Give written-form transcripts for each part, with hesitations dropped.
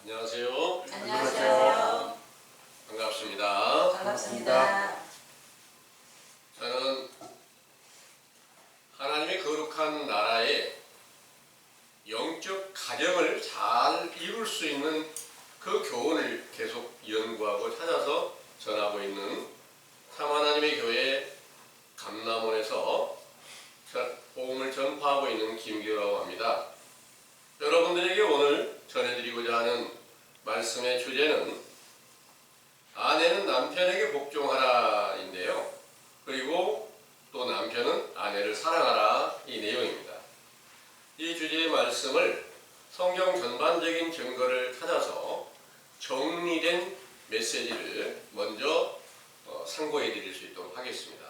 안녕하세요. 안녕하세요. 반갑습니다. 반갑습니다. 저는 하나님의 거룩한 나라의 영적 가정을 잘 이룰 수 있는 그 교훈을 계속 연구하고 찾아서 전하고 있는 참하나님의 교회 감남원에서 복음을 전파하고 있는 김기호라고 합니다. 여러분들에게 오늘 전해드리고자 하는 말씀의 주제는 아내는 남편에게 복종하라인데요. 그리고 또 남편은 아내를 사랑하라 이 내용입니다. 이 주제의 말씀을 성경 전반적인 증거를 찾아서 정리된 메시지를 먼저 상고해 드릴 수 있도록 하겠습니다.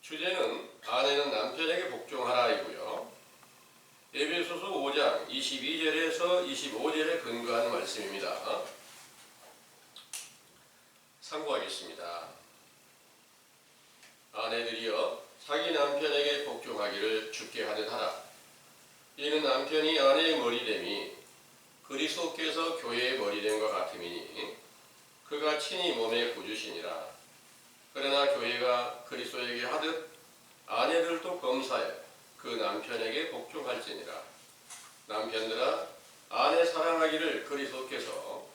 주제는 아내는 남편에게 복종하라이고요. 에베소서 5장 22절에서 25절에 근거한 말씀입니다. 상고하겠습니다. 아내들이여 자기 남편에게 복종하기를 주께 하듯 하라. 이는 남편이 아내의 머리됨이 그리스도께서 교회의 머리됨과 같음이니 그가 친히 몸의 구주시니라. 그러나 교회가 그리스도에게 하듯 아내들도 검사해 그 남편에게 복종할지니라. 남편들아 아내 사랑하기를 그리스도께서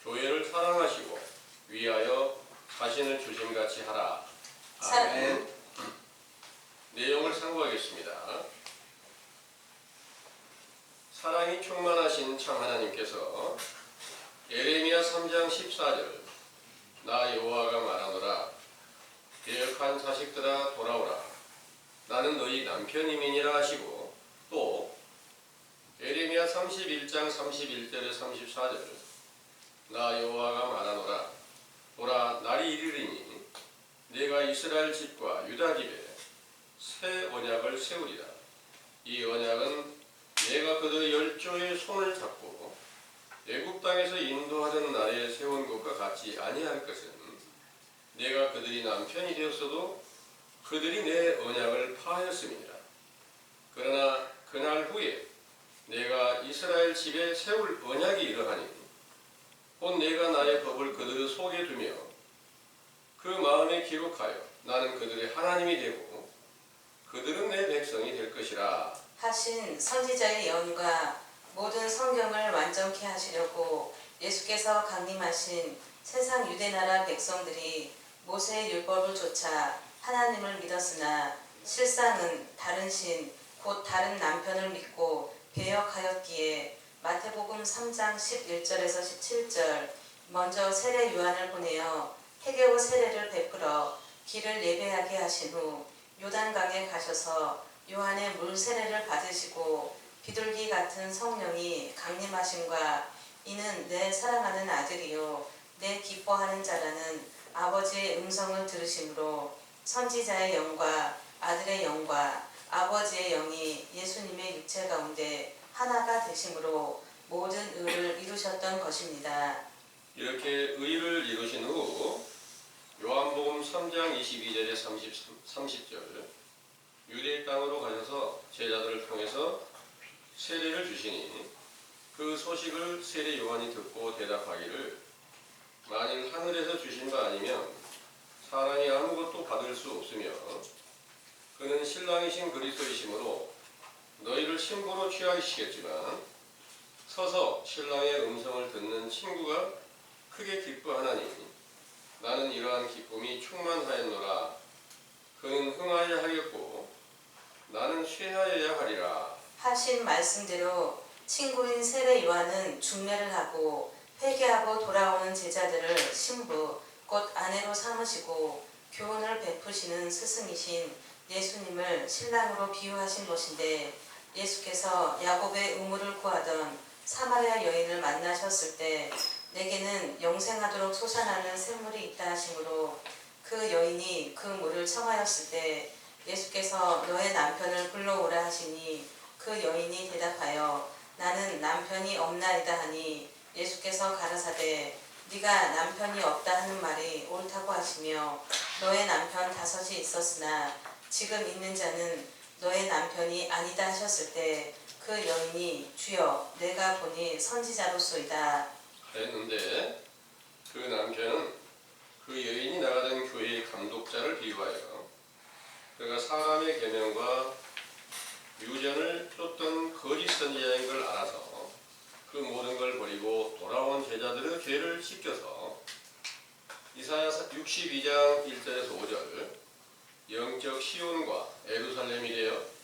교회를 사랑하시고 위하여 자신을 주심같이 하라. 아멘. 내용을 상고하겠습니다. 사랑이 충만하신 참 하나님께서 예레미야 3장 14절 나 여호와가 말하노라 계역한 자식들아 돌아오라 나는 너희 남편임이니라 하시고 또 예레미야 31장 31절에 34절 나 여호와가 말하노라 보라 날이 이르리니 내가 이스라엘 집과 유다 집에 새 언약을 세우리라. 이 언약은 내가 그들의 열조의 손을 잡고 애굽 땅에서 인도하던 날에 세운 것과 같지 아니할 것은 내가 그들이 남편이 되었어도 그들이 내 언약을 파하였음이니라. 그러나 그날 후에 내가 이스라엘 집에 세울 언약이 이러하니 곧 내가 나의 법을 그들의 속에 두며 그 마음에 기록하여 나는 그들의 하나님이 되고 그들은 내 백성이 될 것이라 하신 선지자의 예언과 모든 성경을 완전케 하시려고 예수께서 강림하신 세상 유대나라 백성들이 모세의 율법을 좇아 하나님을 믿었으나 실상은 다른 신 곧 다른 남편을 믿고 배역하였기에 마태복음 3장 11절에서 17절 먼저 세례 요한을 보내어 해계호 세례를 베풀어 길을 예배하게 하신 후 요단강에 가셔서 요한의 물 세례를 받으시고 비둘기 같은 성령이 강림하심과 이는 내 사랑하는 아들이요 내 기뻐하는 자라는 아버지의 음성을 들으심으로 선지자의 영과 아들의 영과 아버지의 영이 예수님의 육체 가운데 하나가 되심으로 모든 의를 이루셨던 것입니다. 이렇게 의를 이루신 후 요한복음 3장 22절에 30절 유대 땅으로 가셔서 제자들을 통해서 세례를 주시니 그 소식을 세례 요한이 듣고 대답하기를 만일 하늘에서 주신 바 아니면 사람이 아무것도 받을 수 없으며 그는 신랑이신 그리스도이시므로 너희를 신부로 취하시겠지만 서서 신랑의 음성을 듣는 친구가 크게 기뻐하나니 나는 이러한 기쁨이 충만하였노라. 그는 흥하여야 하겠고 나는 쇠하여야 하리라. 하신 말씀대로 친구인 세례 요한은 중매를 하고 회개하고 돌아오는 제자들을 신부 곧 아내로 삼으시고 교훈을 베푸시는 스승이신 예수님을 신랑으로 비유하신 것인데 예수께서 야곱의 우물을 구하던 사마리아 여인을 만나셨을 때 내게는 영생하도록 솟아나는 샘물이 있다 하시므로 그 여인이 그 물을 청하였을 때 예수께서 너의 남편을 불러오라 하시니 그 여인이 대답하여 나는 남편이 없나이다 하니 예수께서 가라사대 네가 남편이 없다 하는 말이 옳다고 하시며 너의 남편 5이 있었으나 지금 있는 자는 너의 남편이 아니다 하셨을 때 그 여인이 주여 내가 보니 선지자로소이다 하였는데 그 남편은 그 여인이 나가던 교회의 감독자를 비유하여 그가 사람의 계명과 유전을 쫓던 거짓 선지자인 걸 알아서 그 모든 걸 버리고 돌아온 제자들의 죄를 씻겨서 이사야 62장 1절에서 5절 영적 시온과 예루살렘이 되어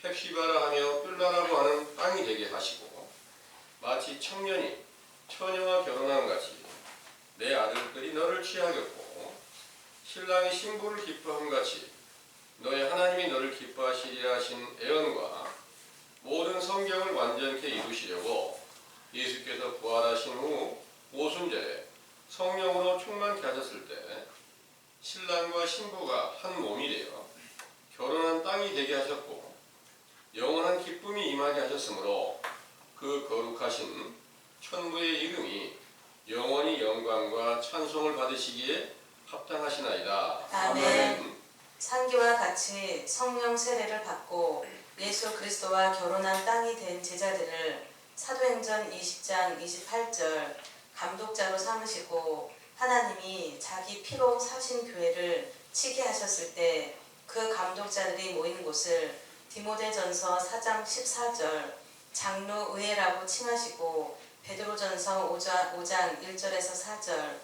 헵시바라 하며 뿔라라고 하는 땅이 되게 하시고 마치 청년이 처녀와 결혼한 같이 내 아들들이 너를 취하겠고 신랑이 신부를 기뻐함 같이 너의 하나님이 너를 기뻐하시리라 하신 애언과 모든 성경을 완전케 이루시려고 예수께서 부활하신 후 오순절에 성령으로 충만케 하셨을 때 신랑과 신부가 한 몸이 되어 결혼한 땅이 되게 하셨고 영원한 기쁨이 임하게 하셨으므로 그 거룩하신 천부의 이름이 영원히 영광과 찬송을 받으시기에 합당하시나이다. 아멘. 상기와 같이 성령 세례를 받고 예수 그리스도와 결혼한 땅이 된 제자들을 사도행전 20장 28절 감독자로 삼으시고 하나님이 자기 피로 사신 교회를 치게 하셨을 때 그 감독자들이 모인 곳을 디모데전서 4장 14절 장로의회라고 칭하시고 베드로전서 5장 1절에서 4절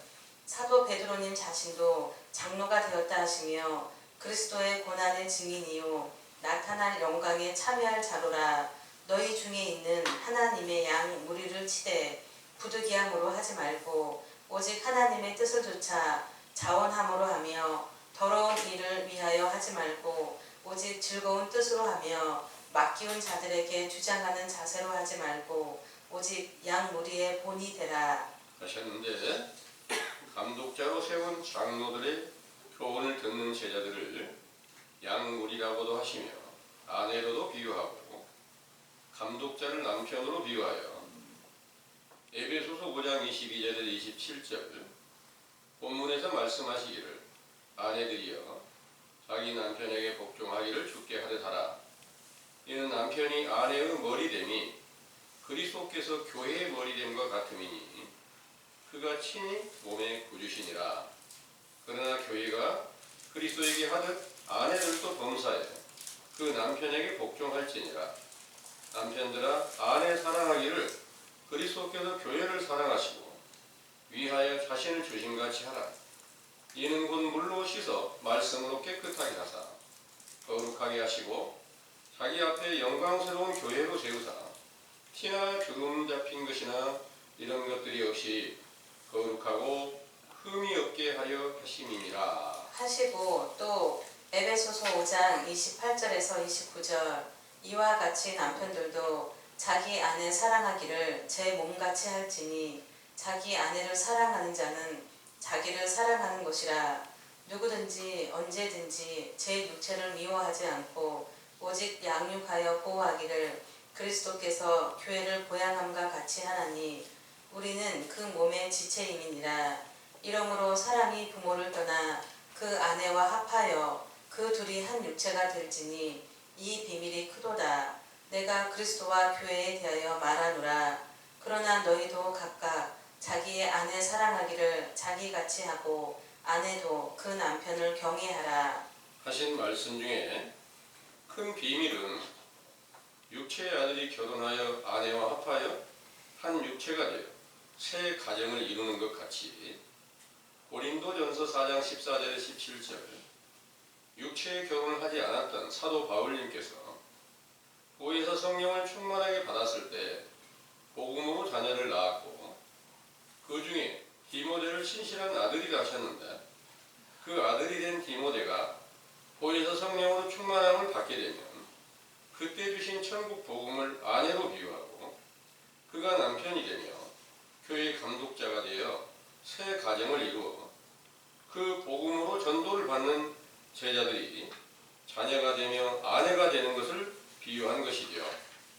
사도 베드로님 자신도 장로가 되었다 하시며 그리스도의 고난의 증인이요 나타날 영광에 참여할 자로라 너희 중에 있는 하나님의 양 무리를 치되 부득이함으로 하지 말고 오직 하나님의 뜻을 조차 자원함으로 하며 더러운 일을 위하여 하지 말고 오직 즐거운 뜻으로 하며 맡기운 자들에게 주장하는 자세로 하지 말고 오직 양 무리의 본이 되라 하셨는데 감독자로 세운 장로들의 교훈을 듣는 제자들을 양무리라고도 하시며 아내로도 비유하고 감독자를 남편으로 비유하여 에베소서 5장 22절에서 27절 본문에서 말씀하시기를 아내들이여 자기 남편에게 복종하기를 주께 하듯 하라. 이는 남편이 아내의 머리됨이 그리스도께서 교회의 머리됨과 같음이니 그가 친히 몸의 구주시니라. 그러나 교회가 그리스도에게 하듯 아내들도 범사에 그 남편에게 복종할지니라. 남편들아 아내 사랑하기를 그리스도께서 교회를 사랑하시고 위하여 자신을 주신같이 하라. 이는 곧 물로 씻어 말씀으로 깨끗하게 하사 거룩하게 하시고 자기 앞에 영광스러운 교회로 세우사 티나 주름 잡힌 것이나 이런 것들이 없이 거룩하고 흠이 없게 하려 하심이니라. 하시고 또 에베소서 5장 28절에서 29절 이와 같이 남편들도 자기 아내 사랑하기를 제 몸같이 할지니 자기 아내를 사랑하는 자는 자기를 사랑하는 것이라. 누구든지 언제든지 제 육체를 미워하지 않고 오직 양육하여 보호하기를 그리스도께서 교회를 보양함과 같이 하나니 우리는 그 몸의 지체임이니라. 이러므로 사람이 부모를 떠나 그 아내와 합하여 그 둘이 한 육체가 될지니 이 비밀이 크도다. 내가 그리스도와 교회에 대하여 말하노라. 그러나 너희도 각각 자기의 아내 사랑하기를 자기같이 하고 아내도 그 남편을 경외하라. 하신 말씀 중에 큰 비밀은 육체의 아들이 결혼하여 아내와 합하여 한 육체가 되어 새 가정을 이루는 것 같이 고린도전서 4장 14절에 17절 육체의 결혼을 하지 않았던 사도 바울님께서 보혜사 성령을 충만하게 받았을 때 복음으로 자녀를 낳았고 그 중에 디모데를 신실한 아들이라 하셨는데 그 아들이 된 디모데가 보혜사 성령으로 충만함을 받게 되면 그때 주신 천국 복음을 아내로 비유하고 그가 남편이 되며 교회의 감독자가 되어 새 가정을 이루어 그 복음으로 전도를 받는 제자들이 자녀가 되며 아내가 되는 것을 비유한 것이죠.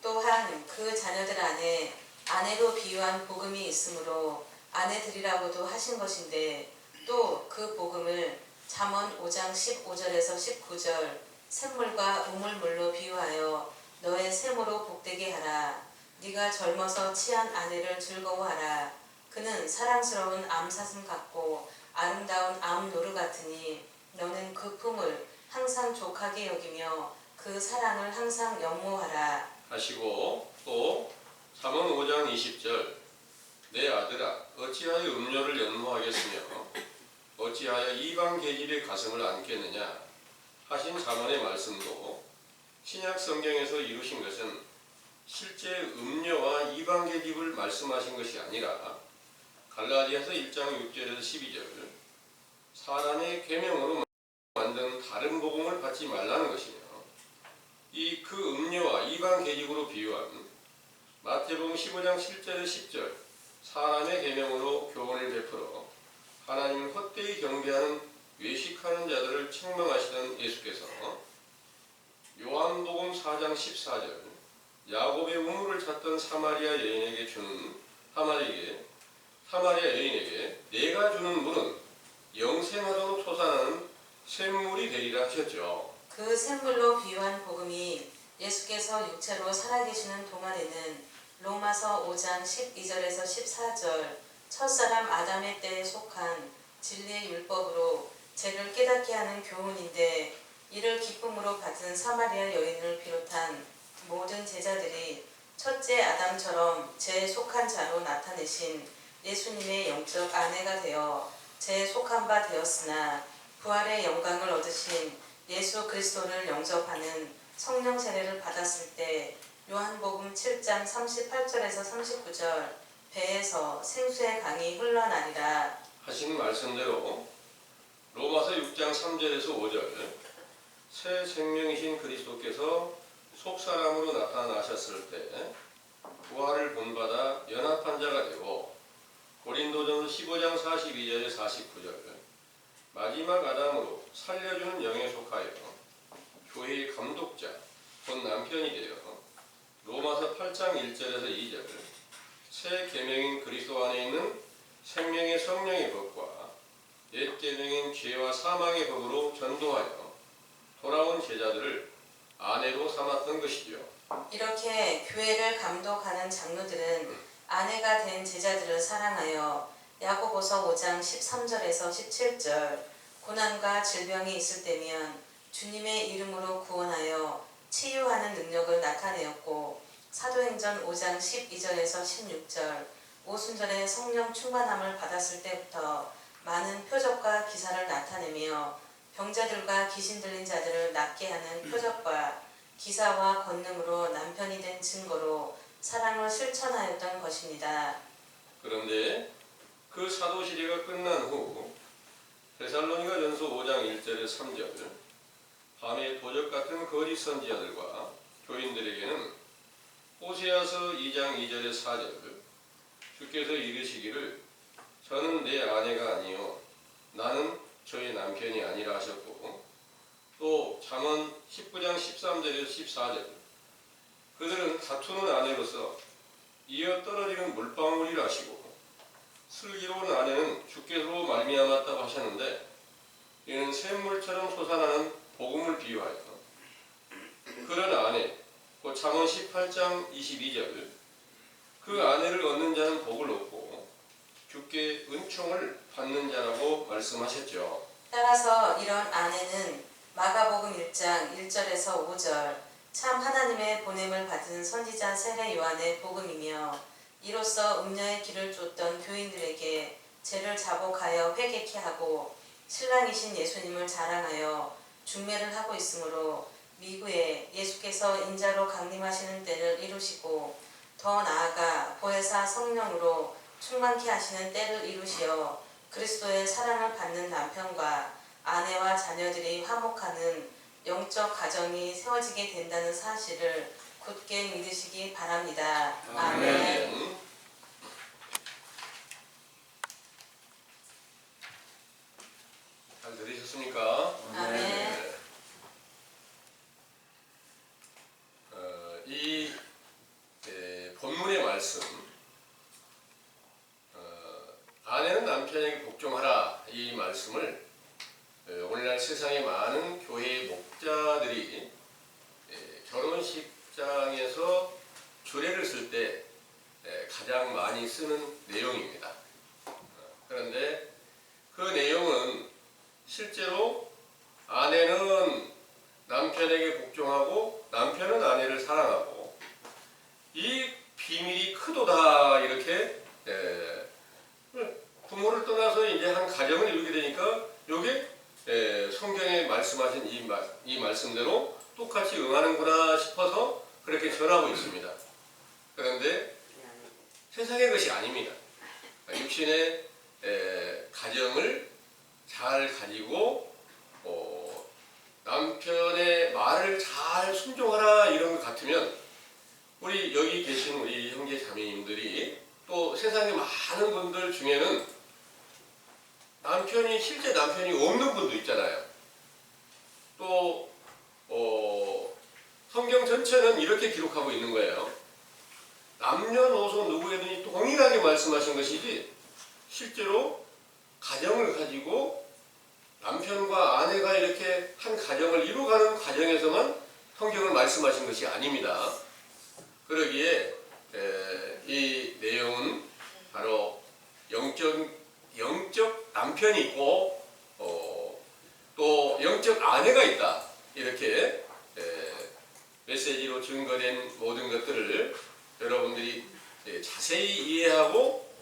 또한 그 자녀들 안에 아내로 비유한 복음이 있으므로 아내들이라고도 하신 것인데 또 그 복음을 잠언 5장 15절에서 19절 샘물과 우물물로 비유하여 너의 셈으로 복되게 하라. 네가 젊어서 취한 아내를 즐거워하라. 그는 사랑스러운 암사슴 같고 아름다운 암노루 같으니 너는 그 품을 항상 족하게 여기며 그 사랑을 항상 연모하라. 하시고 또 잠언 5장 20절 내 아들아 어찌하여 음료를 연모하겠으며 어찌하여 이방 계집의 가슴을 안겠느냐 하신 잠언의 말씀도 신약 성경에서 이루신 것은 실제 음료와 이방 계집을 말씀하신 것이 아니라 갈라디아서 1장 6절에서 12절 사람의 계명으로 만든 다른 복음을 받지 말라는 것이며 이 그 음료와 이방 계집으로 비유한 마태복음 15장 7절에서 10절 사람의 계명으로 교훈을 베풀어 하나님을 헛되이 경배하는 외식하는 자들을 책망하시던 예수께서 요한복음 4장 14절 야곱의 우물을 찾던 사마리아 여인에게 주는 사마리아 여인에게 내가 주는 물은 영생하도록 솟아나는 샘물이 되리라 하셨죠. 그 샘물로 비유한 복음이 예수께서 육체로 살아계시는 동안에는 로마서 5장 12절에서 14절 첫사람 아담의 때에 속한 진리의 율법으로 죄를 깨닫게 하는 교훈인데 이를 기쁨으로 받은 사마리아 여인을 비롯한 모든 제자들이 첫째 아담처럼 죄에 속한 자로 나타내신 예수님의 영적 아내가 되어 죄에 속한 바 되었으나 부활의 영광을 얻으신 예수 그리스도를 영접하는 성령 세례를 받았을 때 요한복음 7장 38절에서 39절 배에서 생수의 강이 흘러나리라 하신 말씀대로 로마서 6장 3절에서 5절 새 생명이신 그리스도께서 속사람으로 나타나셨을 때 부활을 본받아 연합한 자가 되고 고린도전서 15장 42절에 49절 마지막 아담으로 살려주는 영에 속하여 교회의 감독자 곧 남편이 되어 로마서 8장 1절에서 2절 새 계명인 그리스도 안에 있는 생명의 성령의 법과 옛 계명인 죄와 사망의 법으로 전도하여 돌아온 제자들을 아내로 삼았던 것이죠. 이렇게 교회를 감독하는 장로들은 아내가 된 제자들을 사랑하여 야고보서 5장 13절에서 17절 고난과 질병이 있을 때면 주님의 이름으로 구원하여 치유하는 능력을 나타내었고 사도행전 5장 12절에서 16절 오순절에 성령 충만함을 받았을 때부터 많은 표적과 기사를 나타내며 병자들과 귀신 들린 자들을 낫게 하는 표적과 기사와 권능으로 남편이 된 증거로 사랑을 실천하였던 것입니다. 그런데 그 사도 시대가 끝난 후 데살로니가 전서 5장 1절에 3절 밤에 도적 같은 거짓 선지자들과 교인들에게는 호세아서 2장 2절에 4절 주께서 이르시기를 저는 내 아내가 아니요 나는 저의 남편이 아니라 하셨고 또 잠언 19장 13절에서 14절 그들은 다투는 아내로서 이어 떨어지는 물방울이라 하시고 슬기로운 아내는 주께서 말미암았다고 하셨는데 이는 샘물처럼 솟아나는 복음을 비유하여 그런 아내 곧 잠언 18장 22절 그 아내를 얻는 자는 복을 얻고 주께 은총을 받는 자라고 말씀하셨죠. 따라서 이런 아내는 마가복음 1장 1절에서 5절 참 하나님의 보냄을 받은 선지자 세례 요한의 복음이며 이로써 음녀의 길을 쫓던 교인들에게 죄를 자복하여 회개케 하고 신랑이신 예수님을 자랑하여 중매를 하고 있으므로 미후에 예수께서 인자로 강림하시는 때를 이루시고 더 나아가 보혜사 성령으로 충만케 하시는 때를 이루시어 그리스도의 사랑을 받는 남편과 아내와 자녀들이 화목하는 영적 가정이 세워지게 된다는 사실을 굳게 믿으시기 바랍니다. 아멘. 잘 들으셨습니까? 아멘. 이 본문의 말씀 아내는 남편에게 복종하라 이 말씀을 오늘날 세상의 많은 교회의 목자들이 결혼식 16장에서 주례를 쓸 때 가장 많이 쓰는 내용입니다. 그런데 그 내용은 실제로 아내는 남편에게 복종하고 남편은 아내를 사랑하고 이 비밀이 크도다 이렇게 부모를 떠나서 이제 한 가정을 이루게 되니까 요게 성경에 말씀하신 이 말씀대로 똑같이 응하는구나 싶어서 그렇게 전하고 있습니다. 그런데 세상의 것이 아닙니다. 육신의 가정을 잘 가지고 남편의 말을 잘 순종하라 이런 것 같으면 우리 여기 계신 우리 형제 자매님들이 또 세상에 많은 분들 중에는 실제 남편이 없는 분도 있잖아요. 또 성경 전체는 이렇게 기록하고 있는 거예요. 남녀노소 누구에든지 동일하게 말씀하신 것이지 실제로 가정을 가지고 남편과 아내가 이렇게 한 가정을 이루어가는 과정에서만 성경을 말씀하신 것이 아닙니다. 그러기에 이 내용은 바로 영적 남편이 있고 또 영적 아내가 있다 이렇게 메시지로 증거된 모든 것들을 여러분들이 자세히 이해하고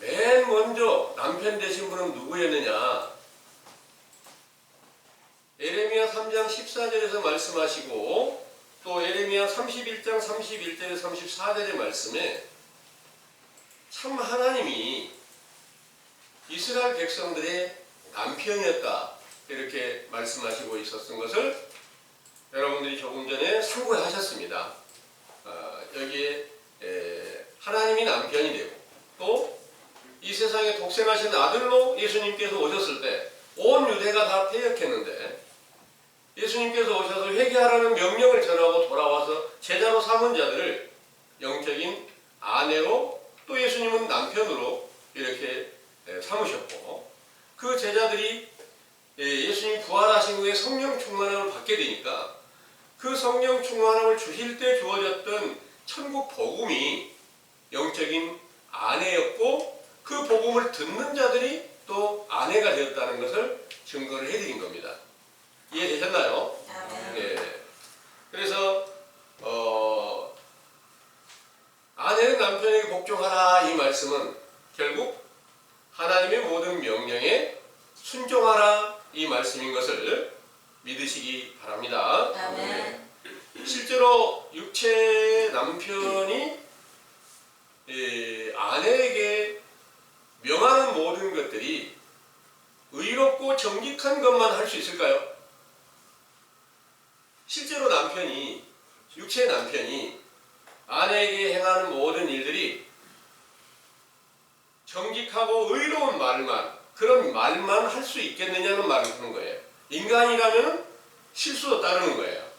맨 먼저 남편 되신 분은 누구였느냐? 에레미야 3장 14절에서 말씀하시고 또 에레미야 31장 31절에 34절의 말씀에 참 하나님이 이스라엘 백성들의 남편이었다 이렇게 말씀하시고 있었던 것을 여러분들이 조금 전에 상고하셨습니다. 여기에 하나님이 남편이 되고 또 이 세상에 독생하신 아들로 예수님께서 오셨을 때 온 유대가 다 패역했는데 예수님께서 오셔서 회개하라는 명령을 전하고 돌아와서 제자로 삼은 자들을 영적인 아내로 또 예수님은 남편으로 이렇게 삼으셨고 그 제자들이 예수님 부활하신 후에 성령 충만함을 받게 되니까 그 성령 충만함을 주실 때 주어졌던 천국 복음이 영적인 아내였고 그 복음을 듣는 자들이 또 아내가 되었다는 것을 증거를 해드린 겁니다. 이해되셨나요? 네. 그래서 아내는 남편에게 복종하라 이 말씀은 결국 하나님의 모든 명령에 순종하라 이 말씀인 것을 믿으시기 바랍니다. 아멘. 실제로 육체의 남편이 아내에게 명하는 모든 것들이 의롭고 정직한 것만 할 수 있을까요? 실제로 육체의 남편이 아내에게 행하는 모든 일들이 정직하고 의로운 그런 말만 할 수 있겠느냐는 말을 하는 거예요. 인간이라면 실수도 따르는 거예요.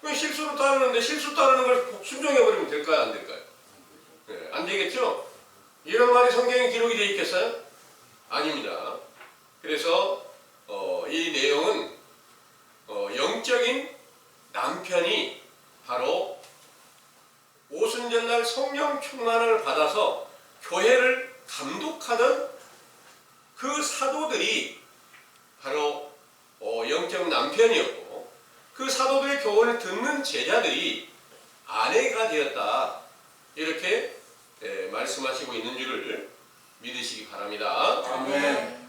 실수로 따르는데 실수 따르는 걸 순종해버리면 될까요? 안 될까요? 네, 안 되겠죠? 이런 말이 성경에 기록이 되어 있겠어요? 아닙니다. 그래서 이 내용은 영적인 남편이 바로 오순절날 성령 충만을 받아서 교회를 감독하던 그 사도들이 바로 영적 남편이었고 그 사도들의 교훈을 듣는 제자들이 아내가 되었다 이렇게 말씀하시고 있는 줄을 믿으시기 바랍니다. 아멘.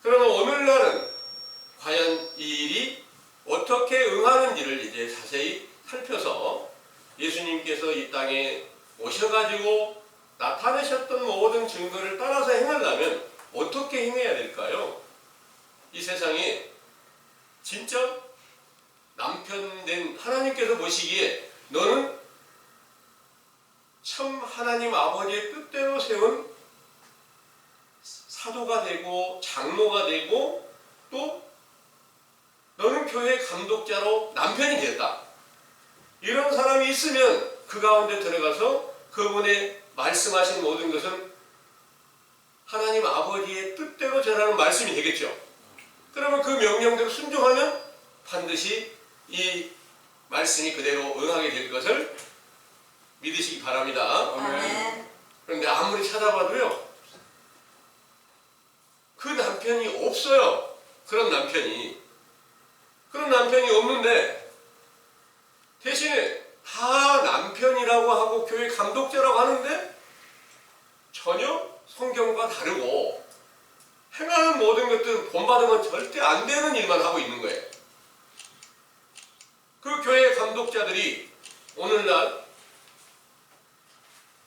그러면 오늘날은 과연 이 일이 어떻게 응하는지를 이제 자세히 살펴서 예수님께서 이 땅에 오셔가지고 나타내셨던 모든 증거를 따라서 행하려면 어떻게 행해야 될까요? 이 세상에 진짜 남편 된 하나님께서 보시기에 너는 참 하나님 아버지의 뜻대로 세운 사도가 되고 장로가 되고 또 너는 교회 감독자로 남편이 됐다. 이런 사람이 있으면 그 가운데 들어가서 그분의 말씀하신 모든 것은 하나님 아버지의 뜻대로 전하는 말씀이 되겠죠. 그러면 그 명령대로 순종하면 반드시 이 말씀이 그대로 응하게 될 것을 믿으시기 바랍니다. 아멘. 그런데 아무리 찾아봐도요, 그 남편이 없어요. 그런 남편이 없는데 대신에 다 남편이라고 하고 교회 감독자라고 하는데 전혀 성경과 다르고 행하는 모든 것들은 본받으면 절대 안 되는 일만 하고 있는 거예요. 그 교회 감독자들이 오늘날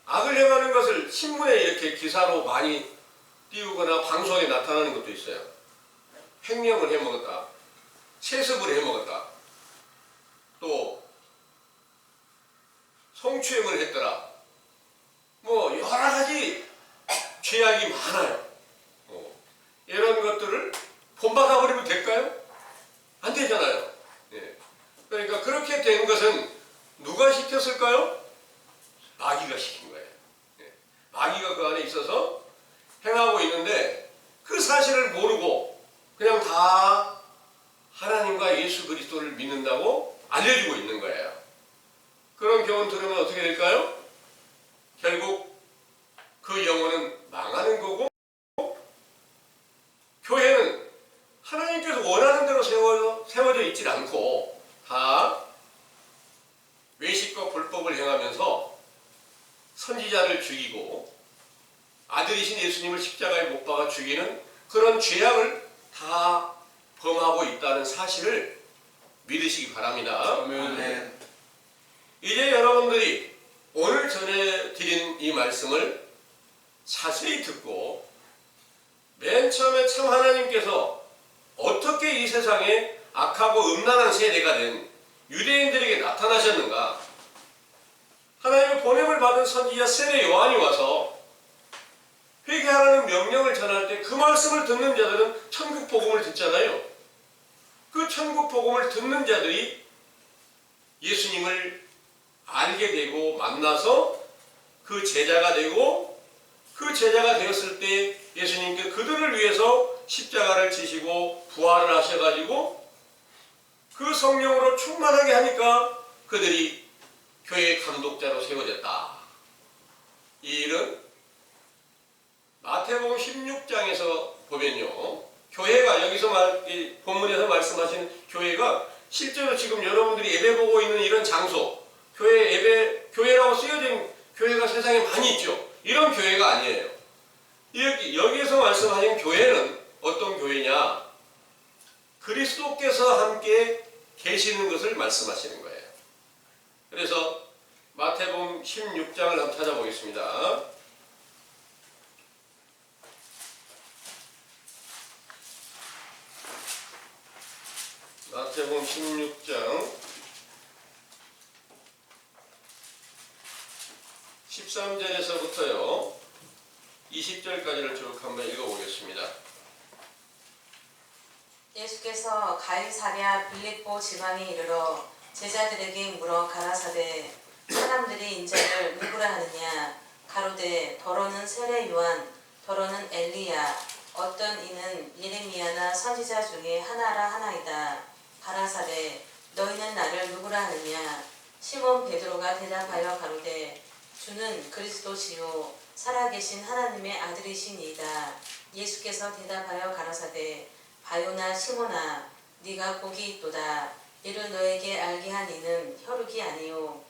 악을 행하는 것을 신문에 이렇게 기사로 많이 띄우거나 방송에 나타나는 것도 있어요. 횡령을 해먹었다. 세습을 해먹었다. 또 성추행을 했더라. 뭐 여러 가지 죄악이 많아요. 이런 것들을 본받아버리면 될까요? 안 되잖아요. 예. 그러니까 그렇게 된 것은 누가 시켰을까요? 마귀가 시킨 거예요. 예. 마귀가 그 안에 있어서 행하고 있는데 그 사실을 모르고 그냥 다 하나님과 예수 그리스도를 믿는다고 알려주고 있는 거예요. 그런 교훈 들으면 어떻게 될까요? 결국 그 영혼은 망하는 거고 교회는 하나님께서 원하는 대로 세워져 있질 않고 다 외식과 불법을 행하면서 선지자를 죽이고 아들이신 예수님을 십자가에 못 박아 죽이는 그런 죄악을 다 범하고 있다는 사실을 믿으시기 바랍니다. 아멘. 이제 여러분들이 오늘 전해드린 이 말씀을 자세히 듣고 맨 처음에 참 하나님께서 어떻게 이 세상에 악하고 음란한 세대가 된 유대인들에게 나타나셨는가? 하나님의 보냄을 받은 선지자 세례 요한이 와서 회개하라는 명령을 전할 때 그 말씀을 듣는 자들은 천국 복음을 듣잖아요. 그 천국 복음을 듣는 자들이 예수님을 알게 되고 만나서 그 제자가 되고 그 제자가 되었을 때 예수님께 그들을 위해서 십자가를 지시고 부활을 하셔가지고 그 성령으로 충만하게 하니까 그들이 교회 감독자로 세워졌다. 이 일은 마태복음 16장에서 보면요, 교회가 여기서 이 본문에서 말씀하신 교회가 실제로 지금 여러분들이 예배 보고 있는 이런 장소, 교회라고 쓰여진 교회가 세상에 많이 있죠. 이런 교회가 아니에요. 여기에서 말씀하신 교회는 어떤 교회냐? 그리스도께서 함께 계시는 것을 말씀하시는 거예요. 그래서 마태복음 16장을 한번 찾아보겠습니다. 마태복음 16장 13절에서부터요 20절까지를 쭉 한번 읽어보겠습니다. 예수께서 가이사랴 빌립보 지방에 이르러 제자들에게 물어 가라사대 사람들이 인자를 누구라 하느냐 가로되 더러는 세례 요한 더러는 엘리야 어떤 이는 예레미야나 선지자 중에 하나라 하나이다. 가라사대 너희는 나를 누구라 하느냐 시몬 베드로가 대답하여 가로되 주는 그리스도시요 살아계신 하나님의 아들이시니이다. 예수께서 대답하여 가라사대 바요나 시몬아 네가 복이 있도다. 이를 너에게 알게 한 이는 혈육이 아니요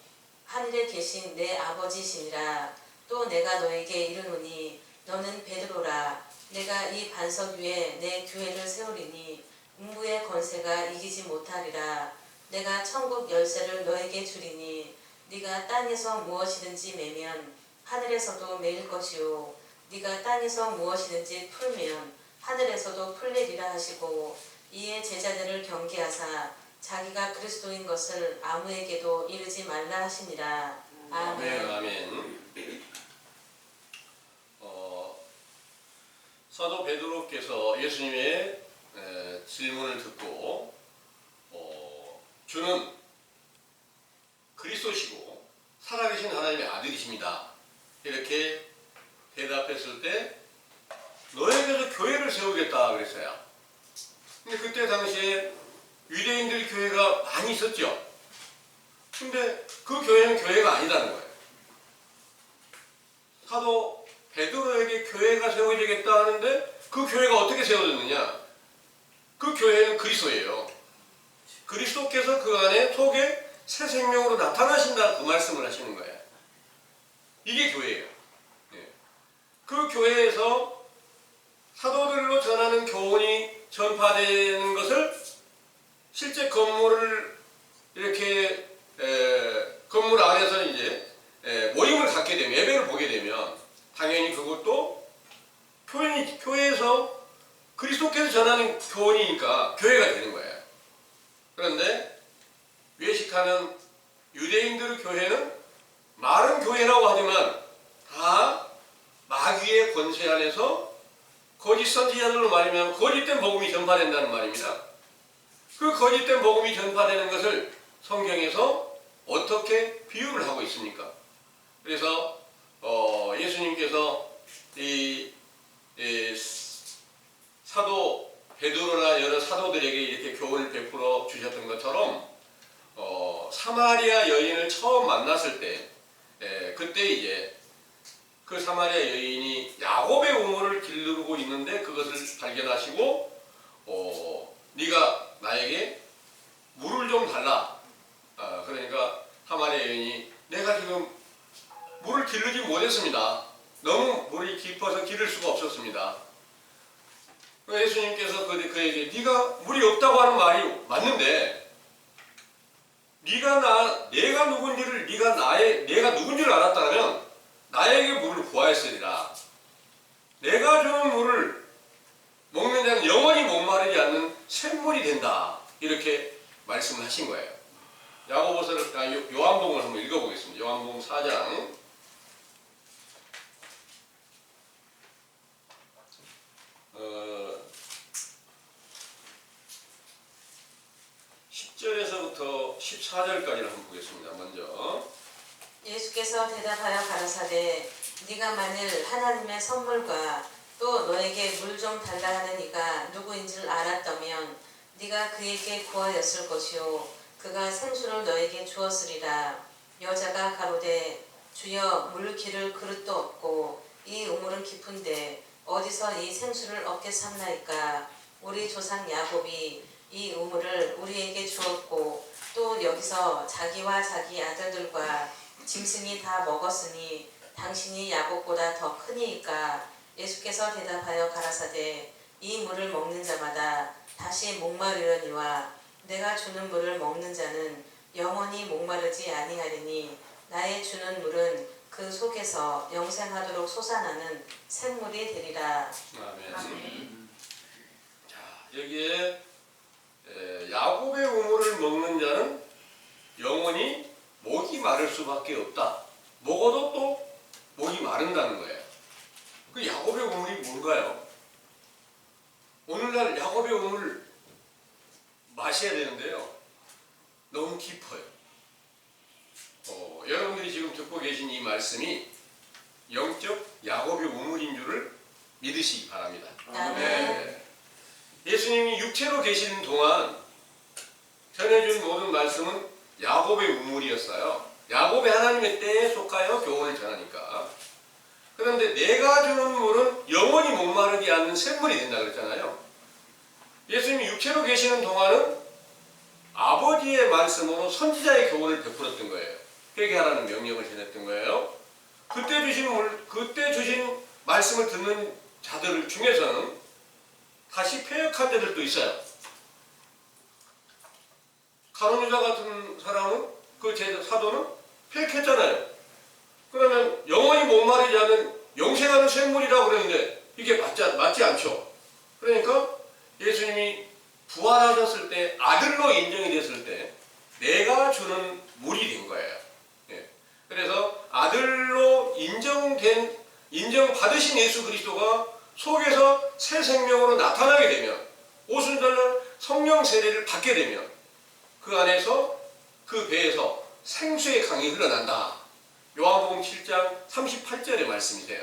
하늘에 계신 내 아버지시니라. 또 내가 너에게 이르노니 너는 베드로라. 내가 이 반석 위에 내 교회를 세우리니 음부의 권세가 이기지 못하리라. 내가 천국 열쇠를 너에게 주리니 네가 땅에서 무엇이든지 매면 하늘에서도 매일 것이요 네가 땅에서 무엇이든지 풀면 하늘에서도 풀리리라 하시고 이에 제자들을 경계하사 자기가 그리스도인 것을 아무에게도 이르지 말라 하시니라. 아멘. 아멘. 사도 베드로께서 예수님의 질문을 듣고 주는 그리스도시고 살아계신 하나님의 아들이십니다. 이렇게 대답했을 때 너에게서 교회를 세우겠다 그랬어요. 근데 그때 당시에 유대인들 교회가 많이 있었죠. 근데 그 교회는 교회가 아니라는 거예요. 사도 베드로에게 교회가 세워지겠다 하는데 그 교회가 어떻게 세워졌느냐? 그 교회는 그리스도예요. 그리스도께서 그 안에 속에 새 생명으로 나타나신다, 그 말씀을 하시는 거예요. 이게 교회예요. 예. 그 교회에서 사도들로 전하는 교훈이 전파되는 것을 실제 건물을 이렇게 건물 안에서 이제 모임을 갖게 되면, 예배를 보게 되면 당연히 그것도 교회에서 그리스도께서 전하는 교훈이니까 교회가 되는 거예요. 그런데 외식하는 유대인들의 교회는 말은 교회라고 하지만 다 마귀의 권세 안에서 거짓 선지자들로 말하면 거짓된 복음이 전파된다는 말입니다. 그 거짓된 복음이 전파되는 것을 성경에서 어떻게 비유를 하고 있습니까? 그래서 예수님께서 이 사도 베드로나 여러 사도들에게 이렇게 교훈을 베풀어 주셨던 것처럼 사마리아 여인을 처음 만났을 때 그때 이제 그 사마리아 여인이 야곱의 우물을 기르고 있는데 그것을 발견하시고 네가 나에게 물을 좀 달라. 그러니까 사마리아 여인이 내가 지금 물을 기르지 못했습니다. 너무 물이 깊어서 기를 수가 없었습니다. 예수님께서 그에게 네가 물이 없다고 하는 말이 맞는데 내가 누군지를 내가 누군지를 알았다면 나에게 물을 구하였으리라. 내가 주는 물을 먹는 자는 영원히 목마르지 않는 샘물이 된다. 이렇게 말씀을 하신 거예요. 요한복음을 한번 읽어보겠습니다. 요한복음 4장 10절에서부터 14절까지를 한번 보겠습니다. 먼저 예수께서 대답하여 가라사대 네가 만일 하나님의 선물과 또 너에게 물 좀 달라 하는 이가 누구인지를 알았다면 네가 그에게 구하였을 것이요 그가 생수를 너에게 주었으리라. 여자가 가로되 주여 물 기를 그릇도 없고 이 우물은 깊은데 어디서 이 생수를 얻겠삼나이까. 우리 조상 야곱이 이 우물을 우리에게 주었고 또 여기서 자기와 자기 아들들과 짐승이 다 먹었으니 당신이 야곱보다 더 크니이까. 예수께서 대답하여 가라사대 이 물을 먹는 자마다 다시 목마르려니와 내가 주는 물을 먹는 자는 영원히 목마르지 아니하리니 나의 주는 물은 그 속에서 영생하도록 솟아나는 샘물이 되리라. 아멘. 아멘. 자, 여기에 야곱의 우물을 먹는 자는 영원히 목이 마를 수밖에 없다. 먹어도 또 목이 마른다는 거예요. 그 야곱의 우물이 뭔가요? 오늘날 야곱의 우물 마셔야 되는데요. 너무 깊어요. 여러분들이 지금 듣고 계신 이 말씀이 영적 야곱의 우물인 줄을 믿으시기 바랍니다. 아멘. 예수님이 육체로 계시는 동안 전해준 모든 말씀은 야곱의 우물이었어요. 야곱의 하나님의 때에 속하여 교훈을 전하니까. 그런데 내가 주는 물은 영원히 목마르지 않는 샘물이 된다 그랬잖아요. 예수님이 육체로 계시는 동안은 아버지의 말씀으로 선지자의 교훈을 베풀었던 거예요. 회개하라는 명령을 전했던 거예요. 그때 주신 말씀을 듣는 자들 중에서는 다시 폐역한 자들도 있어요. 가룟 유다 같은 사람은 그 사도는 폐역했잖아요. 그러면 영원히 목마르지 않은 영생하는 샘물이라고 그러는데 이게 맞지 않죠. 그러니까 예수님이 부활하셨을 때 아들로 인정이 됐을 때 내가 주는 물이 된 거예요. 예. 그래서 아들로 인정받으신 예수 그리스도가 속에서 새 생명으로 나타나게 되면 오순절날 성령 세례를 받게 되면 그 안에서 그 배에서 생수의 강이 흘러난다. 요한복음 7장 38절의 말씀이세요.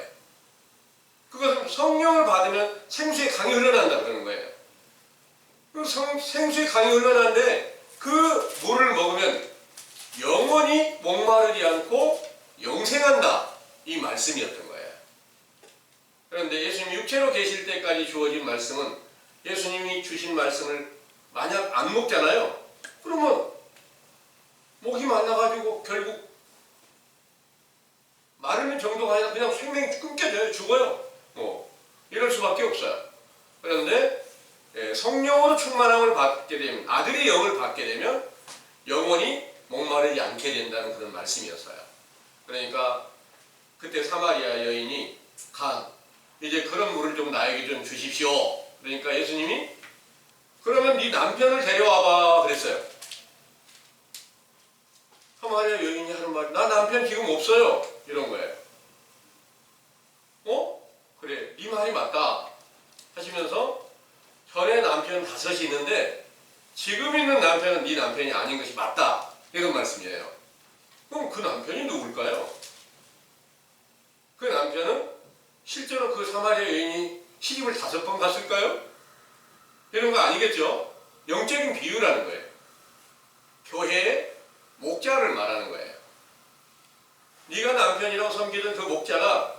그것은 성령을 받으면 생수의 강이 흘러난다 그러는 거예요. 생수의 강이 흘러나는데 그 물을 먹으면 영원히 목마르지 않고 영생한다, 이 말씀이었던 거예요. 그런데 예수님 육체로 계실 때까지 주어진 말씀은, 예수님이 주신 말씀을 만약 안 먹잖아요. 그러면 목이 말라가지고 결국 마르는 정도가 아니라 그냥 생명이 끊겨져요. 죽어요. 이럴 수밖에 없어요. 그런데 성령으로 충만함을 받게 되면, 아들의 영을 받게 되면 영원히 목마르지 않게 된다는 그런 말씀이었어요. 그러니까 그때 사마리아 여인이 이제 그런 물을 좀 나에게 좀 주십시오. 그러니까 예수님이 그러면 네 남편을 데려와봐 그랬어요. 사마리아 여인이 하는 말이, 나 남편 지금 없어요, 이런 거예요. 그래, 네 말이 맞다 하시면서, 전에 남편 5이 있는데 지금 있는 남편은 네 남편이 아닌 것이 맞다, 이런 말씀이에요. 그럼 그 남편이 누굴까요? 그 남편은 실제로 그 사마리아 여인이 시집을 5번 갔을까요? 이런 거 아니겠죠? 영적인 비유라는 거예요. 교회의 목자를 말하는 거예요. 네가 남편이라고 섬기던 그 목자가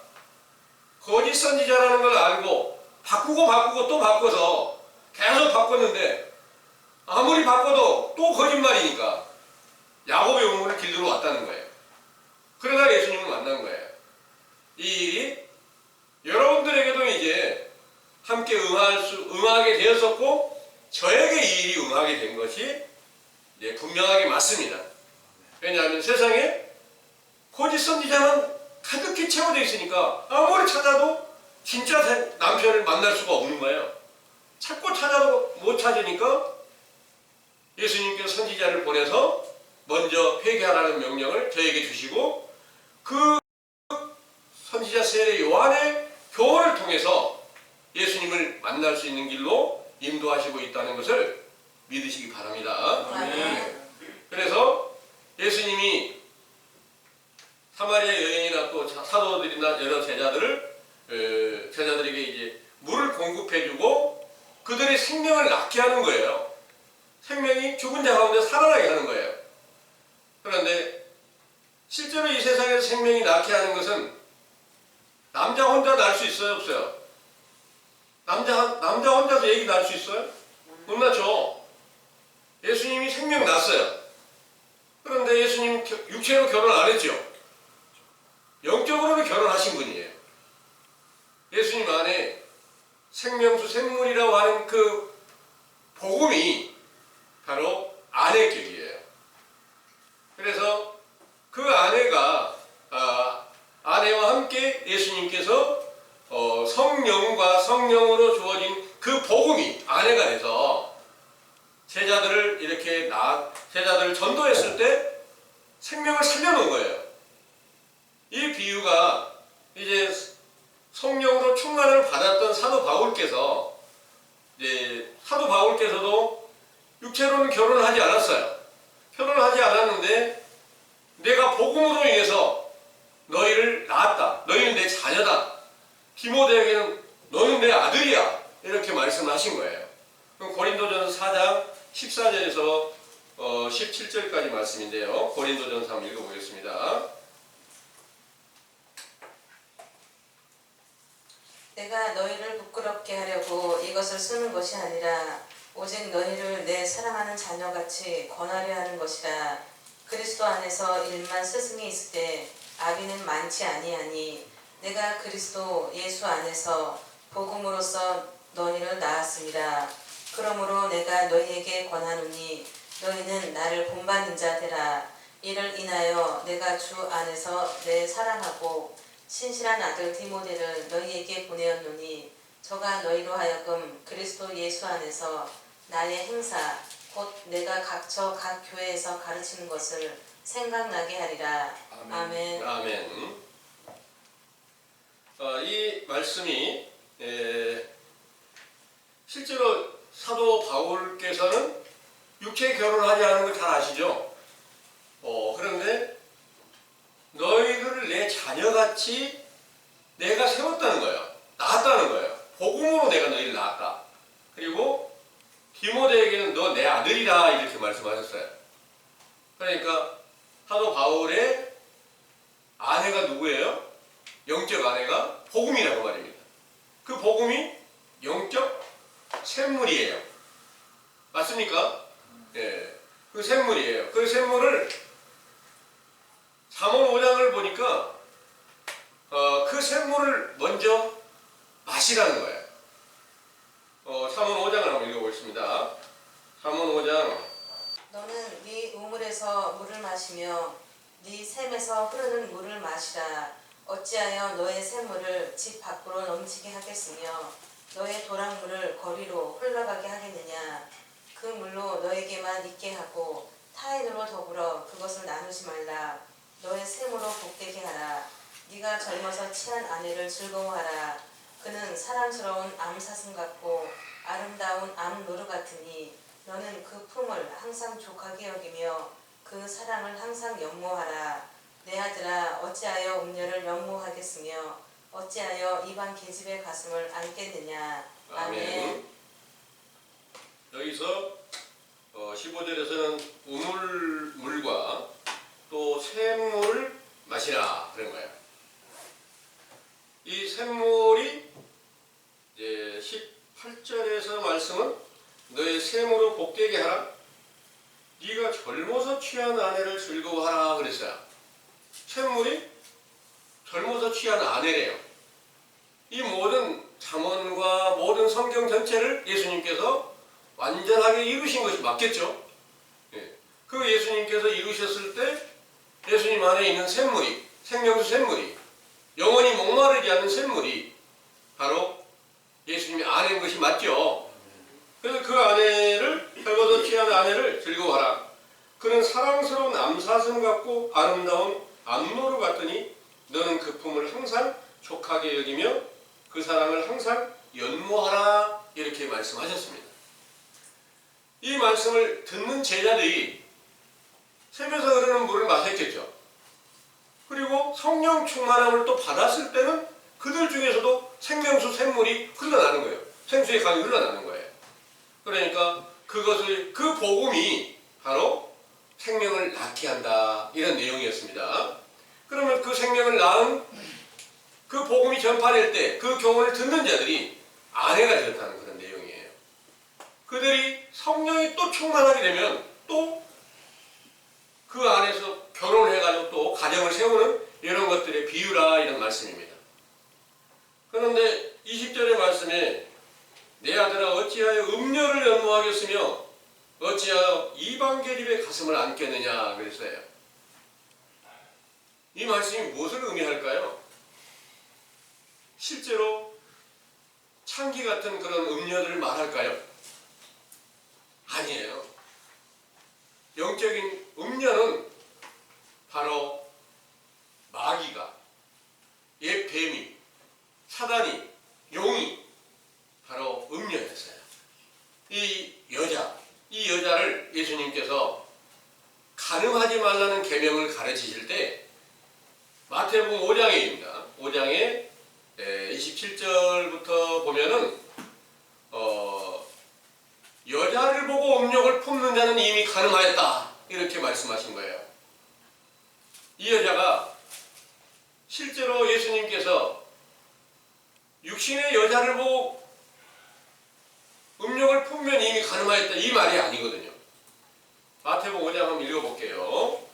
거짓 선지자라는 걸 알고 바꾸고 또 바꿔서 계속 바꿨는데, 아무리 바꿔도 또 거짓말이니까 야곱의 영혼을 길들어 왔다는 거예요. 그러다 예수님을 만난 거예요. 이 일이 여러분들에게도 이제 함께 응하게 되었었고, 저에게 이 일이 응하게 된 것이 이제 분명하게 맞습니다. 왜냐하면 세상에 거짓 선지자는 가득히 채워져 있으니까 아무리 찾아도 진짜 남편을 만날 수가 없는 거예요. 찾고 찾아도 못 찾으니까 예수님께서 선지자를 보내서 먼저 회개하라는 명령을 저에게 주시고, 그 선지자 세례 요한의 교훈을 통해서 예수님을 만날 수 있는 길로 인도하시고 있다는 것을 믿으시기 바랍니다. 그래서 예수님이 사마리아 여인이나 또 사도들이나 여러 제자들에게 이제 물을 공급해주고 그들의 생명을 낫게 하는 거예요. 생명이 죽은 자 가운데 살아나게 하는 거예요. 그런데 실제로 이 세상에서 생명이 낫게 하는 것은 남자 혼자 날 수 있어요, 없어요? 남자 혼자서 얘기 날 수 있어요? 못 낳죠. 예수님이 생명 났어요. 그런데 예수님 육체로 결혼 안 했죠. 영적으로는 결혼하신 분이에요. 예수님 안에 생명수 생물이라고 하는 그 복음이 바로 아내격이에요. 그래서 그 아내가 아내와 함께 예수님께서 성령과 성령으로 주어진 그 복음이 아내가 돼서 제자들을 제자들을 전도했을 때 생명을 살려놓은 거예요. 이 비유가 이제 성령으로 충만을 받았던 사도 바울께서, 이제 사도 바울께서도 육체로는 결혼을 하지 않았어요. 결혼을 하지 않았는데 내가 복음으로 인해서 너희를 낳았다. 너희는 내 자녀다. 디모데에게는 너는 내 아들이야. 이렇게 말씀하신 거예요. 그럼 고린도전서 4장 14절에서 17절까지 말씀인데요. 고린도전서 한번 읽어보겠습니다. 내가 너희를 부끄럽게 하려고 이것을 쓰는 것이 아니라 오직 너희를 내 사랑하는 자녀같이 권하려 하는 것이라. 그리스도 안에서 일만 스승이 있을 때 아비는 많지 아니하니 내가 그리스도 예수 안에서 복음으로써 너희를 낳았습니다. 그러므로 내가 너희에게 권하노니 너희는 나를 본받는 자 되라. 이를 인하여 내가 주 안에서 내 사랑하고 신실한 아들 디모데를 너희에게 보내었노니 저가 너희로 하여금 그리스도 예수 안에서 나의 행사 곧 내가 각처 각 교회에서 가르치는 것을 생각나게 하리라. 아멘. 아멘. 이 말씀이 실제로 사도 바울께서는 육체 결혼하지 않은 걸 잘 아시죠? 그런데 너희들을 내 자녀같이 내가 세웠다는 거예요. 낳았다는 거예요. 복음으로 내가 너희를 낳았다. 그리고 디모데에게는 너 내 아들이다 이렇게 말씀하셨어요. 그러니까 복음이라고 말입니다. 그 복음이 영적 샘물이에요. 맞습니까? 예, 그 샘물이에요. 그 샘물을 잠언 5장을 보니까 그 샘물을 먼저 마시라는 거예요. 잠언 5장을 한번 읽어보겠습니다. 잠언 5장. 너는 네 우물에서 물을 마시며 네 샘에서 흐르는 물을 마시라. 어찌하여 너의 샘물을 집 밖으로 넘치게 하겠으며 너의 도랑물을 거리로 흘러가게 하겠느냐. 그 물로 너에게만 있게 하고 타인으로 더불어 그것을 나누지 말라. 너의 샘으로 복되게 하라. 네가 젊어서 취한 아내를 즐거워하라. 그는 사랑스러운 암사슴 같고 아름다운 암노루 같으니 너는 그 품을 항상 족하게 여기며 그 사랑을 항상 연모하라. 내 아들아, 어찌하여 음녀를 연모하겠으며 어찌하여 이방 계집의 가슴을 안겠느냐. 아멘. 여기서 15절에서는 우물물과 또 샘물을 마시라 그런 거예요. 이 샘물이 이제 18절에서 말씀은 너의 샘으로 복되게 하라. 네가 젊어서 취한 아내를 즐거워하라 그랬어요. 샘물이 젊어서 취한 아내래요. 이 모든 잠언과 모든 성경 전체를 예수님께서 완전하게 이루신 것이 맞겠죠. 예. 그 예수님께서 이루셨을 때 예수님 안에 있는 샘물이, 생명수 샘물이, 영원히 목마르지 않는 샘물이 바로 예수님이 안에 것이 맞죠. 그래서 그 아내를, 젊어서 취한 아내를 즐거워하라. 그는 사랑스러운 암사슴 같고 아름다운 암노루 같으니 너는 그 품을 항상 족하게 여기며 그 사랑을 항상 연모하라. 이렇게 말씀하셨습니다. 이 말씀을 듣는 제자들이 샘에서 흐르는 물을 마셨겠죠. 그리고 성령 충만함을 또 받았을 때는 그들 중에서도 생명수 샘물이 흘러나는 거예요. 생수의 강이 흘러나는 거예요. 그러니까 그것을, 그 복음이 바로 생명을 낳게 한다, 이런 내용이었습니다. 그러면 그 생명을 낳은 그 복음이 전파될 때 그 교훈을 듣는 자들이 아내가 되었다는 그런 내용이에요. 그들이 성령이 또 충만하게 되면 또 그 안에서 결혼을 해가지고 또 가정을 세우는 이런 것들의 비유라, 이런 말씀입니다. 그런데 20절의 말씀에 내 아들아 어찌하여 음녀를 연모하겠으며 어찌하여 이방 계집의 가슴을 안겠느냐 그랬어요. 이 말씀이 무엇을 의미할까요? 실제로 창기 같은 그런 음녀들을 말할까요? 아니에요. 영적인 음녀는 바로 마귀가, 옛 뱀이, 사단이, 용이 바로 음녀였어요. 이 여자를 예수님께서 간음하지 말라는 계명을 가르치실 때 마태복음 5장입니다. 5장에 27절부터 보면은 여자를 보고 음욕을 품는 자는 이미 간음하였다, 이렇게 말씀하신 거예요. 이 여자가 실제로 예수님께서 육신의 여자를 보고 음욕을 품면 이미 간음하였다, 이 말이 아니거든요. 마태복음 5장 한번 읽어볼게요.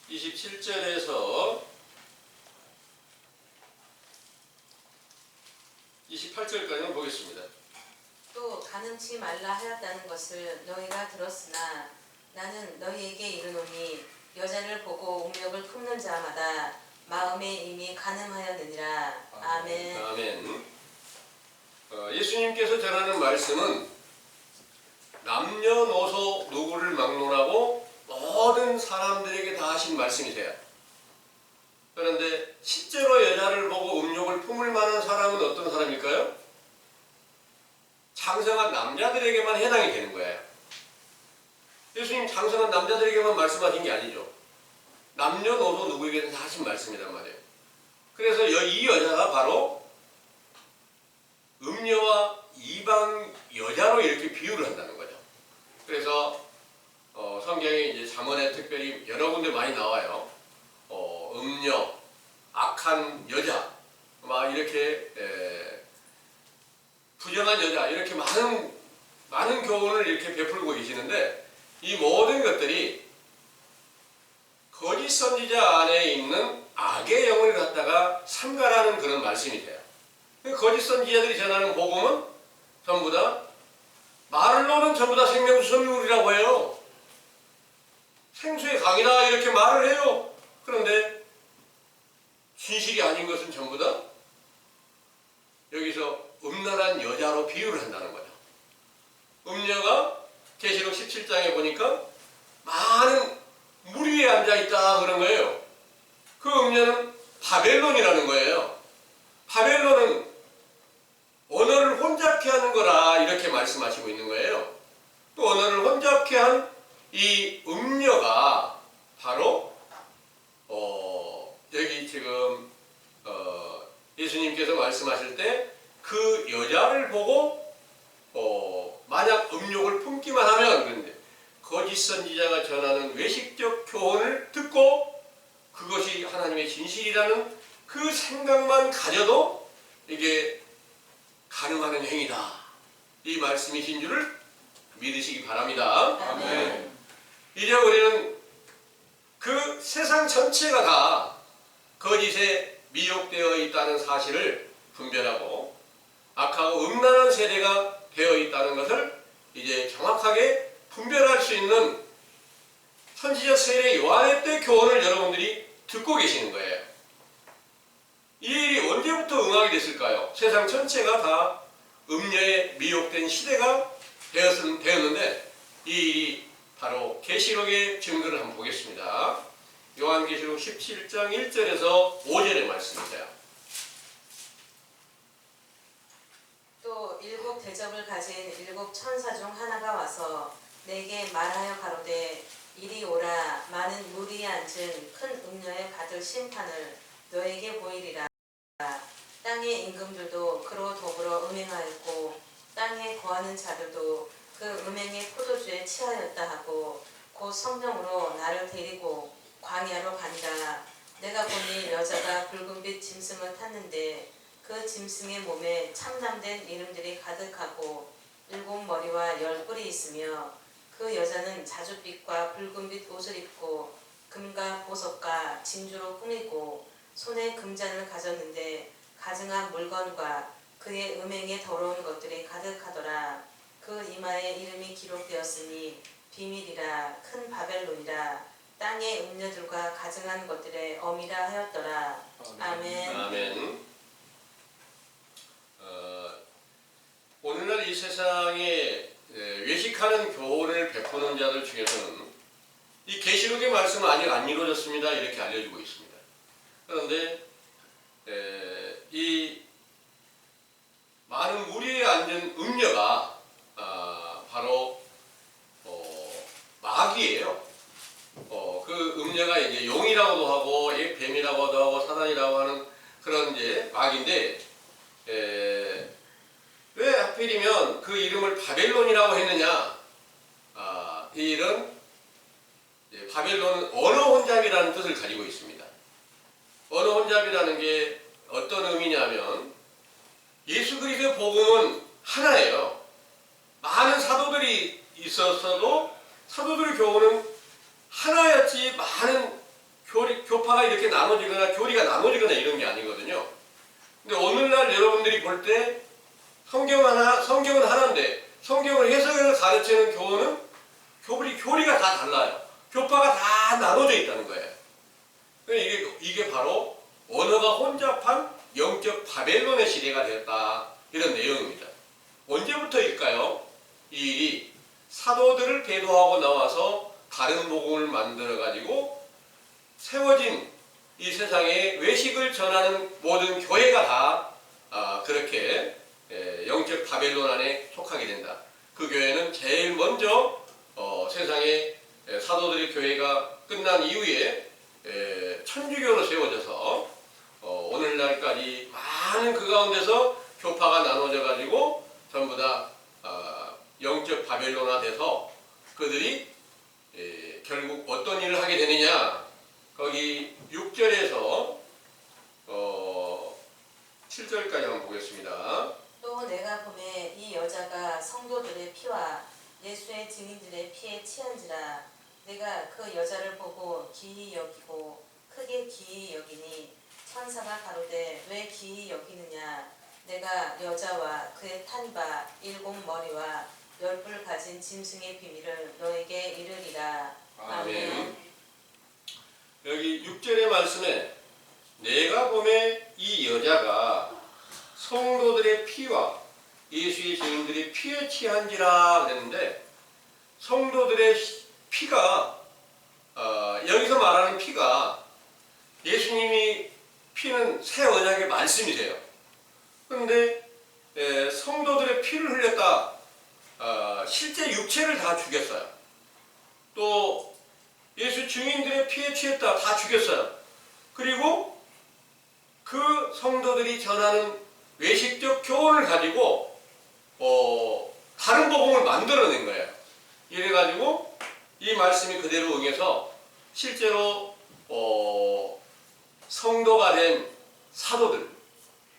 27절에서 28절까지만 보겠습니다. 또 간음치 말라 하였다는 것을 너희가 들었으나 나는 너희에게 이르노니 여자를 보고 음욕을 품는 자마다 마음에 이미 간음하였느니라. 아멘. 아멘. 예수님께서 전하는 말씀은 남녀노소 누구를 막론하고 모든 사람들에게 다 하신 말씀이세요. 그런데 실제로 여자를 보고 음욕을 품을 만한 사람은 어떤 사람일까요? 장성한 남자들에게만 해당이 되는 거예요. 예수님 장성한 남자들에게만 말씀하신 게 아니죠. 남녀노소 누구에게든 다 하신 말씀이란 말이에요. 그래서 이 여자가 바로 음녀와 이방 여자로 이렇게 비유를 한다는 거죠. 그래서 성경에 이제 잠언에 특별히 여러 군데 많이 나와요. 음녀, 악한 여자, 막 이렇게 부정한 여자, 이렇게 많은 교훈을 이렇게 베풀고 계시는데, 이 모든 것들이 거짓 선지자 안에 있는 악의 영을 갖다가 삼가라는 그런 말씀이 돼요. 거짓 선지자들이 전하는 복음은 전부 다 말로는 전부 다 생명수 선물이라고 해요. 생수의 강이다 이렇게 말을 해요. 그런데 진실이 아닌 것은 전부 다 여기서 음란한 여자로 비유를 한다는 거죠. 음녀가 계시록 17장에 보니까 많은 물 위에 앉아있다 그런 거예요. 그 음녀는 바벨론이라는 거예요. 바벨론은 언어를 혼잡케 하는 거라 이렇게 말씀하시고 있는 거예요. 또 언어를 혼잡케 한 이 음녀가 바로 여기 지금 예수님께서 말씀하실 때 그 여자를 보고 만약 음욕을 품기만 하면, 그런데 거짓 선지자가 전하는 외식적 교훈을 듣고 그것이 하나님의 진실이라는 그 생각만 가져도 이게 가능하는 행위다, 이 말씀이신 줄을 믿으시기 바랍니다. 아멘. 이제 우리는 그 세상 전체가 다 거짓에 미혹되어 있다는 사실을 분별하고 악하고 음란한 세대가 되어 있다는 것을 이제 정확하게 분별할 수 있는 선지자 세례 요한의 때 교훈을 여러분들이 듣고 계시는 거예요. 이 일이 언제부터 응하게 됐을까요? 세상 전체가 다 음녀에 미혹된 시대가 되었는데, 이 일이 바로 계시록의 증거를 한번 보겠습니다. 요한계시록 17장 1절에서 5절의 말씀입니다. 또 일곱 대접을 가진 일곱 천사 중 하나가 와서 내게 말하여 가로되 이리 오라. 많은 무리에 앉은 큰 음녀에 받을 심판을 너에게 보이리라. 땅의 임금들도 그로 더불어 음행하였고 땅에 거하는 자들도 그 음행의 포도주에 취하였다 하고 곧 성령으로 나를 데리고 광야로 간다. 내가 보니 여자가 붉은빛 짐승을 탔는데 그 짐승의 몸에 참남된 이름들이 가득하고 일곱 머리와 열 뿔이 있으며 그 여자는 자줏빛과 붉은빛 옷을 입고 금과 보석과 진주로 꾸미고 손에 금잔을 가졌는데 가증한 물건과 그의 음행에 더러운 것들이 가득하더라. 그 이마에 이름이 기록되었으니 비밀이라 큰 바벨론이라 땅의 음녀들과 가증한 것들의 어미라 하였더라. 아멘. 아멘. 오늘날 이 세상에 외식하는 교훈을 베푸는 자들 중에서는 이 계시록의 말씀은 아직 안 이루어졌습니다, 이렇게 알려주고 있습니다. 그런데 이 많은 무리에 앉은 음녀가 바로 마귀예요. 그 음녀가 이제 용이라고도 하고 뱀이라고도 하고 사단이라고 하는 그런 이제 마귀인데, 왜 하필이면 그 이름을 바벨론이라고 했느냐? 이 일은 바벨론은 언어 혼잡이라는 뜻을 가지고 있습니다. 언어 혼잡이라는 게 어떤 의미냐면 예수 그리스도의 복음은 하나예요. 많은 사도들이 있었어도 사도들의 교훈은 하나였지 많은 교파가 이렇게 나눠지거나 교리가 나눠지거나 이런 게 아니거든요. 근데 오늘날 여러분들이 볼 때 성경은 하나인데 성경을 해석해서 가르치는 교훈은 교리가 다 달라요. 교파가 다 나눠져 있다는 거예요. 이게 바로 언어가 혼잡한 영적 바벨론의 시대가 되었다, 이런 내용입니다. 언제부터일까요? 이 일이 사도들을 배도하고 나와서 다른 복음을 만들어 가지고 세워진 이 세상에 외식을 전하는 모든 교회가 다 그렇게 영적 바벨론 안에 속하게 된다. 그 교회는 제일 먼저 세상에 사도들의 교회가 끝난 이후에 천주교로 세워져서 오늘날까지 많은 그 가운데서 교파가 나눠져 가지고 전부 다 영적 바벨론화 돼서 그들이 거기 6절에서 7절까지 한번 보겠습니다. 또 내가 보매 이 여자가 성도들의 피와 예수의 증인들의 피에 취한지라. 내가 그 여자를 보고 기이 여기고 크게 기이 여기니 천사가 가로되 왜 기이 여기느냐. 내가 여자와 그의 탄 바 7머리와 10뿔 가진 짐승의 비밀을 너에게 이르리라. 아멘. 여기 6절의 말씀에 내가 보매 이 여자가 성도들의 피와 예수의 증인들의 피에 취한지라 그랬는데, 성도들의 피가 여기서 말하는 피가 예수님이 피는 새 언약의 말씀이세요. 그런데 성도들의 피를 흘렸다. 실제 육체를 다 죽였어요. 또 예수 증인들의 피에 취했다. 다 죽였어요. 그리고 그 성도들이 전하는 외식적 교훈을 가지고 다른 복음을 만들어낸 거예요. 이래가지고 이 말씀이 그대로 응해서 실제로 성도가 된 사도들,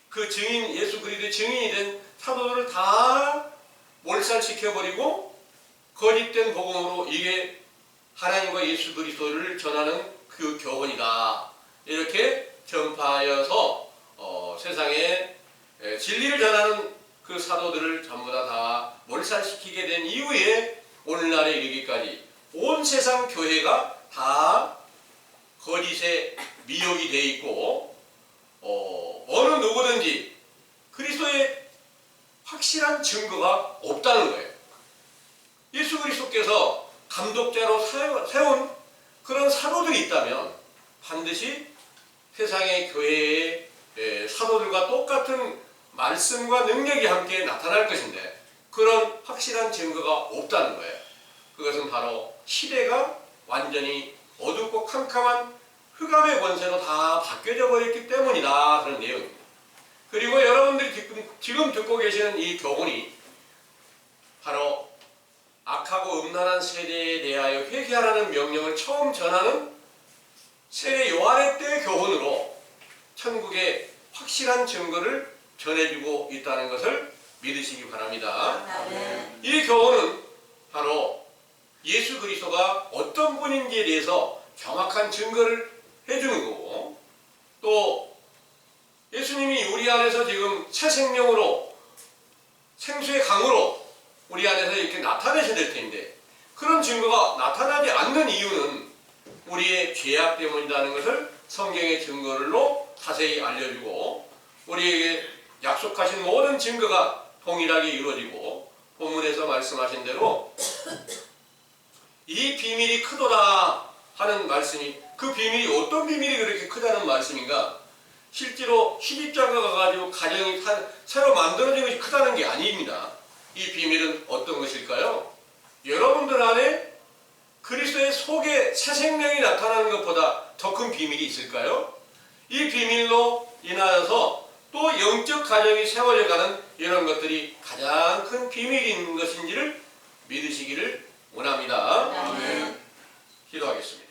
그 증인, 예수 그리스도의 증인이 된 사도들을 다 몰살시켜버리고 거짓된 복음으로 이게 하나님과 예수 그리스도를 전하는 그 교훈이다. 이렇게 전파하여서 세상에 진리를 전하는 그 사도들을 전부 다 몰살시키게 된 이후에 오늘날에 이르기까지 온 세상 교회가 다 거짓에 미혹이 되어 있고 어느 누구든지 그리스도의 확실한 증거가 없다는 거예요. 예수 그리스도께서 감독자로 세운 그런 사도들이 있다면 반드시 세상의 교회의 사도들과 똑같은 말씀과 능력이 함께 나타날 것인데 그런 확실한 증거가 없다는 거예요. 그것은 바로 시대가 완전히 어둡고 캄캄한 흑암의 권세로 다 바뀌어져 버렸기 때문이다. 그런 내용입니다. 그리고 여러분들이 지금 듣고 계시는 이 교훈이 바로 악하고 음란한 세대에 대하여 회개하라는 명령을 처음 전하는 세례 요한의 때 교훈으로 천국의 확실한 증거를 전해주고 있다는 것을 믿으시기 바랍니다. 아멘. 이 교훈은 바로 예수 그리스도가 어떤 분인지에 대해서 정확한 증거를 해주는 거고, 또 예수님이 우리 안에서 지금 새 생명으로 생수의 강으로 우리 안에서 이렇게 나타내셔야 될 텐데 그런 증거가 나타나지 않는 이유는 우리의 죄악 때문이라는 것을 성경의 증거로 자세히 알려주고, 우리에게 약속하신 모든 증거가 동일하게 이루어지고, 본문에서 말씀하신 대로 이 비밀이 크도다 하는 말씀이, 그 비밀이 어떤 비밀이 그렇게 크다는 말씀인가? 실제로 시집장가 가가지고 가정이 새로 만들어진 것이 크다는 게 아닙니다. 이 비밀은 어떤 것일까요? 여러분들 안에 그리스도의 속에 새 생명이 나타나는 것보다 더 큰 비밀이 있을까요? 이 비밀로 인하여서 또 영적 가정이 세워져가는 이런 것들이 가장 큰 비밀인 것인지를 믿으시기를 원합니다. 아멘. 기도하겠습니다.